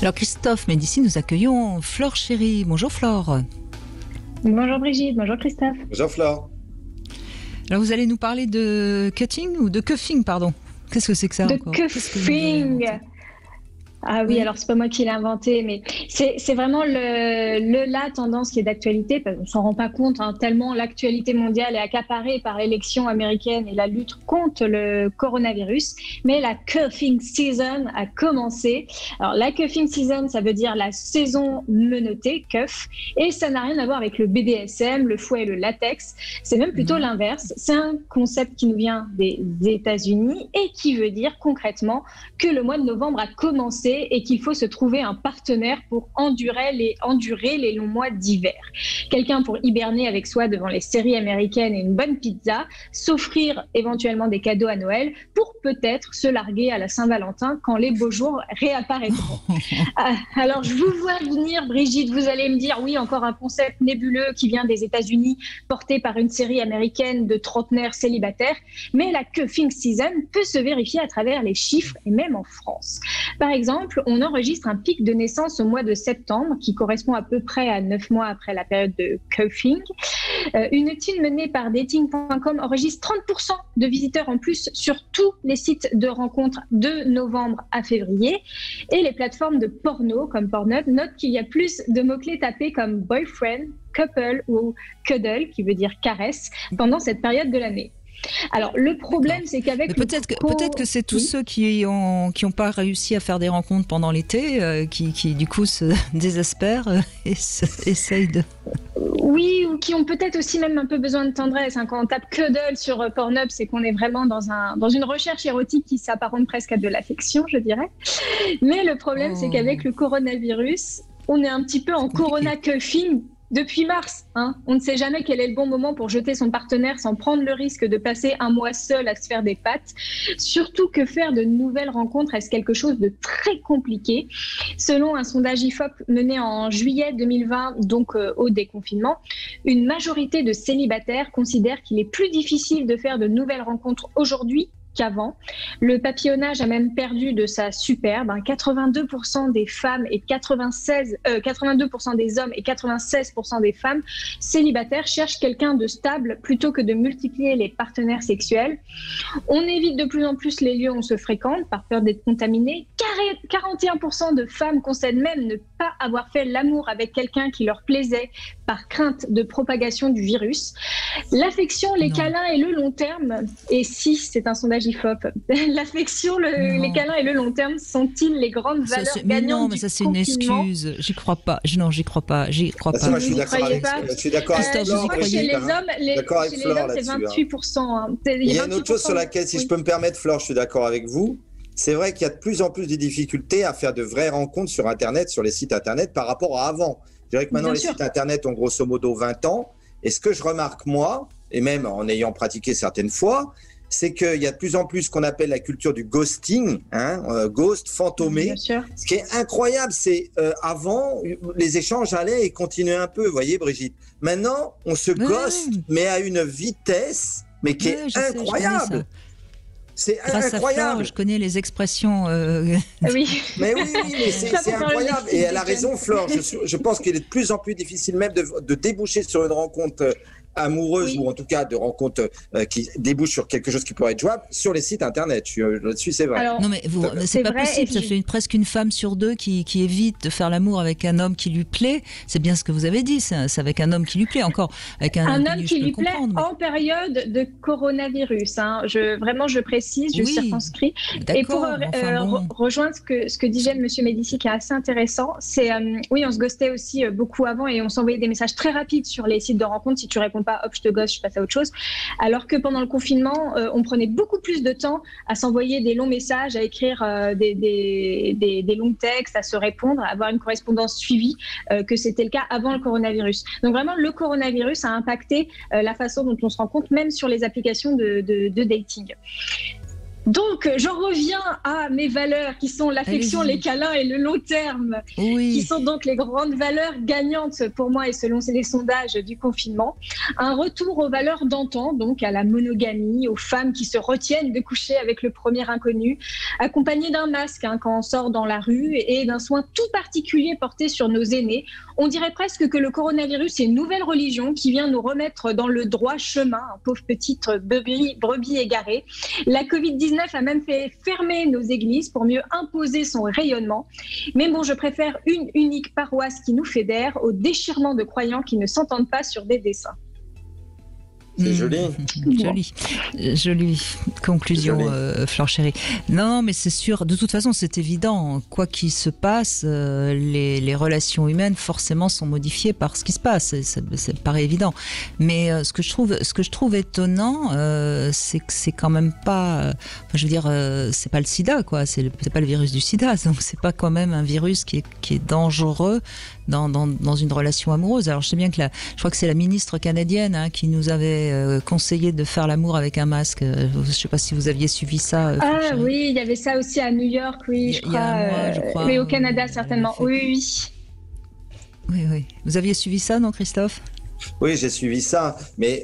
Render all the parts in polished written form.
Alors Christophe Médicis, nous accueillons Flore Chéry. Bonjour Flore. Bonjour Brigitte, bonjour Christophe. Bonjour Flore. Alors vous allez nous parler de cutting ou de cuffing, pardon. Qu'est-ce que c'est que ça de encore? cuffing. Ah oui, alors c'est pas moi qui l'ai inventé, mais c'est vraiment la tendance qui est d'actualité. On s'en rend pas compte, tellement l'actualité mondiale est accaparée par l'élection américaine et la lutte contre le coronavirus. Mais la cuffing season a commencé. Alors la cuffing season, ça veut dire la saison menottée, cuff, et ça n'a rien à voir avec le BDSM, le fouet et le latex. C'est même plutôt l'inverse. C'est un concept qui nous vient des États-Unis et qui veut dire concrètement que le mois de novembre a commencé et qu'il faut se trouver un partenaire pour endurer les longs mois d'hiver. Quelqu'un pour hiberner avec soi devant les séries américaines et une bonne pizza, s'offrir éventuellement des cadeaux à Noël pour peut-être se larguer à la Saint-Valentin quand les beaux jours réapparaîtront. Alors je vous vois venir, Brigitte, vous allez me dire oui, encore un concept nébuleux qui vient des États-Unis, porté par une série américaine de trentenaires célibataires, mais la cuffing season peut se vérifier à travers les chiffres et même en France. Par exemple, on enregistre un pic de naissance au mois de septembre qui correspond à peu près à 9 mois après la période de cuffing. Une étude menée par dating.com enregistre 30% de visiteurs en plus sur tous les sites de rencontres de novembre à février. Et les plateformes de porno comme Pornhub notent qu'il y a plus de mots-clés tapés comme boyfriend, couple ou cuddle, qui veut dire caresse, pendant cette période de l'année. Alors le problème, c'est qu'avec peut-être que c'est tous ceux qui ont pas réussi à faire des rencontres pendant l'été qui du coup se désespèrent et essayent de... Oui, ou qui ont peut-être aussi même un peu besoin de tendresse. Quand on tape cuddle sur Pornhub, c'est qu'on est vraiment dans une recherche érotique qui s'apparente presque à de l'affection, je dirais. Mais le problème, c'est qu'avec le coronavirus, on est un petit peu en corona cuffing depuis mars. On ne sait jamais quel est le bon moment pour jeter son partenaire sans prendre le risque de passer un mois seul à se faire des pattes. Surtout que faire de nouvelles rencontres reste quelque chose de très compliqué. Selon un sondage IFOP mené en juillet 2020, donc au déconfinement, une majorité de célibataires considèrent qu'il est plus difficile de faire de nouvelles rencontres aujourd'hui qu'avant. Le papillonnage a même perdu de sa superbe. 82% des femmes et 82% des hommes et 96% des femmes célibataires cherchent quelqu'un de stable plutôt que de multiplier les partenaires sexuels. On évite de plus en plus les lieux où on se fréquente par peur d'être contaminé. 41% de femmes concèdent même ne pas avoir fait l'amour avec quelqu'un qui leur plaisait par crainte de propagation du virus. L'affection, les câlins et le long terme, et si c'est un sondage IFOP, l'affection, les câlins et le long terme sont-ils les grandes valeurs gagnantes du confinement ? Mais non, mais ça c'est une excuse. J'y crois pas. Non, j'y crois pas. Moi, je suis d'accord avec Flore. Chez les hommes, c'est 28%. Il y a une autre chose sur laquelle, si je peux me permettre, Flore, je suis d'accord avec vous. C'est vrai qu'il y a de plus en plus de difficultés à faire de vraies rencontres sur Internet, sur les sites Internet, par rapport à avant. Je dirais que maintenant, les sites Internet ont grosso modo 20 ans. Et ce que je remarque, moi, et même en ayant pratiqué certaines fois, c'est qu'il y a de plus en plus ce qu'on appelle la culture du ghosting, ghost, fantomé. Ce qui est incroyable, c'est avant, les échanges allaient et continuaient un peu, vous voyez Brigitte. Maintenant, on se ghost, mais à une vitesse mais qui est incroyable. C'est incroyable. Flore, je connais les expressions. Oui. Mais oui, mais c'est incroyable. Et elle a raison, Flore. Je pense qu'il est de plus en plus difficile même de déboucher sur une rencontre amoureuse, ou en tout cas de rencontres qui débouchent sur quelque chose qui pourrait être jouable sur les sites Internet. Là-dessus, c'est vrai. Alors, non, mais c'est pas possible. Ça fait presque une femme sur deux qui évite de faire l'amour avec un homme qui lui plaît. C'est bien ce que vous avez dit. C'est avec un homme qui lui plaît. Encore avec un homme qui lui plaît en période de coronavirus. Vraiment, je précise, je circonscris. Et pour rejoindre ce que disait Monsieur Médicis, qui est assez intéressant, c'est oui, on se ghostait aussi beaucoup avant et on s'envoyait des messages très rapides sur les sites de rencontres. Si tu réponds pas, hop, je te gosse, je passe à autre chose. Alors que pendant le confinement, on prenait beaucoup plus de temps à s'envoyer des longs messages, à écrire des longs textes, à se répondre, à avoir une correspondance suivie, que c'était le cas avant le coronavirus. Donc vraiment, le coronavirus a impacté la façon dont on se rencontre, même sur les applications de dating. Donc, j'en reviens à mes valeurs qui sont l'affection, les câlins et le long terme, qui sont donc les grandes valeurs gagnantes pour moi et selon les sondages du confinement. Un retour aux valeurs d'antan, donc à la monogamie, aux femmes qui se retiennent de coucher avec le premier inconnu, accompagnées d'un masque quand on sort dans la rue et d'un soin tout particulier porté sur nos aînés. On dirait presque que le coronavirus est une nouvelle religion qui vient nous remettre dans le droit chemin, pauvre petite brebis égarée. La Covid-19 a même fait fermer nos églises pour mieux imposer son rayonnement. Mais bon, je préfère une unique paroisse qui nous fédère au déchirement de croyants qui ne s'entendent pas sur des dessins. C'est joli. Jolie conclusion, Flore Chéri. Non, mais c'est sûr, de toute façon, c'est évident. Quoi qu'il se passe, les relations humaines, forcément, sont modifiées par ce qui se passe. Ça paraît évident. Mais ce que je trouve étonnant, c'est que c'est quand même pas... je veux dire, c'est pas le sida, quoi. C'est pas le virus du sida. Donc, c'est pas quand même un virus qui est dangereux dans une relation amoureuse. Alors, je sais bien que je crois que c'est la ministre canadienne qui nous avait conseillé de faire l'amour avec un masque. Je ne sais pas si vous aviez suivi ça. Oui, il y avait ça aussi à New York, oui, je crois. Mais au Canada, certainement. Oui. Vous aviez suivi ça, non, Christophe ? Oui, j'ai suivi ça, mais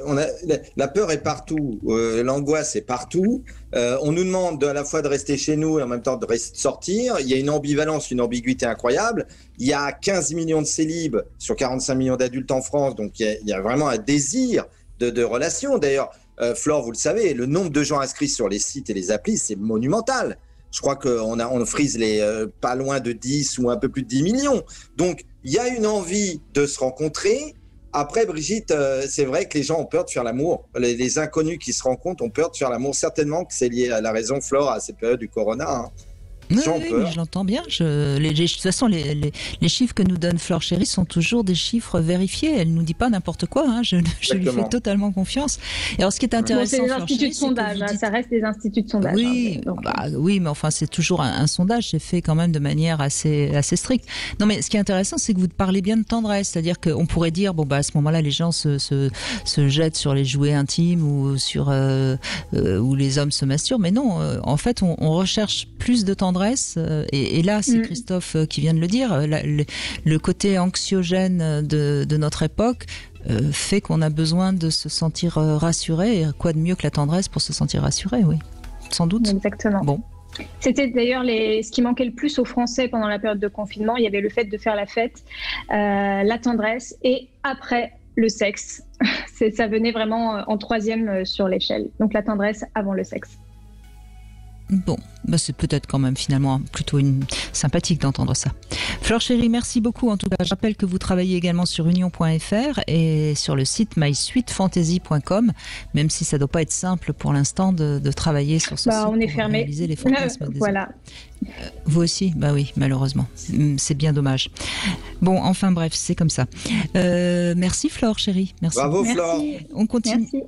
la peur est partout, l'angoisse est partout. On nous demande à la fois de rester chez nous et en même temps de sortir. Il y a une ambivalence, une ambiguïté incroyable. Il y a 15 millions de célibes sur 45 millions d'adultes en France, donc il y a vraiment un désir de relations. D'ailleurs, Flore, vous le savez, le nombre de gens inscrits sur les sites et les applis, c'est monumental. Je crois qu'on frise pas loin de 10 ou un peu plus de 10 millions. Donc, il y a une envie de se rencontrer. Après, Brigitte, c'est vrai que les gens ont peur de faire l'amour. Les inconnus qui se rencontrent ont peur de faire l'amour. Certainement que c'est lié à la raison, Flore, à cette période du corona. Oui, je l'entends bien. De toute façon, les chiffres que nous donne Flore Chéri sont toujours des chiffres vérifiés. Elle ne nous dit pas n'importe quoi. Je lui fais totalement confiance. Et alors, ce qui est intéressant, c'est des instituts de sondage. Ça reste des instituts de sondage. Oui, mais enfin, c'est toujours un sondage. C'est fait quand même de manière assez stricte. Non, mais ce qui est intéressant, c'est que vous parlez bien de tendresse. C'est-à-dire qu'on pourrait dire, à ce moment-là, les gens se jettent sur les jouets intimes ou sur où les hommes se masturbent. Mais non, en fait, on recherche plus de tendresse. Et là, c'est Christophe qui vient de le dire, le côté anxiogène de notre époque fait qu'on a besoin de se sentir rassuré. Et quoi de mieux que la tendresse pour se sentir rassuré, oui, sans doute. Exactement. Bon. C'était d'ailleurs ce qui manquait le plus aux Français pendant la période de confinement. Il y avait le fait de faire la fête, la tendresse et après le sexe. Ça venait vraiment en troisième sur l'échelle. Donc la tendresse avant le sexe. Bon, c'est peut-être quand même finalement plutôt sympathique d'entendre ça. Flore Chéri, merci beaucoup. En tout cas, je rappelle que vous travaillez également sur union.fr et sur le site mysuitefantasy.com, même si ça ne doit pas être simple pour l'instant de travailler sur ce site on est fermé. Réaliser les fantasmes des voilà. autres. Vous aussi ? Oui, malheureusement. C'est bien dommage. Bon, enfin bref, c'est comme ça. Merci Flore Chéri. Merci. Bravo Flore. Merci. On continue. Merci.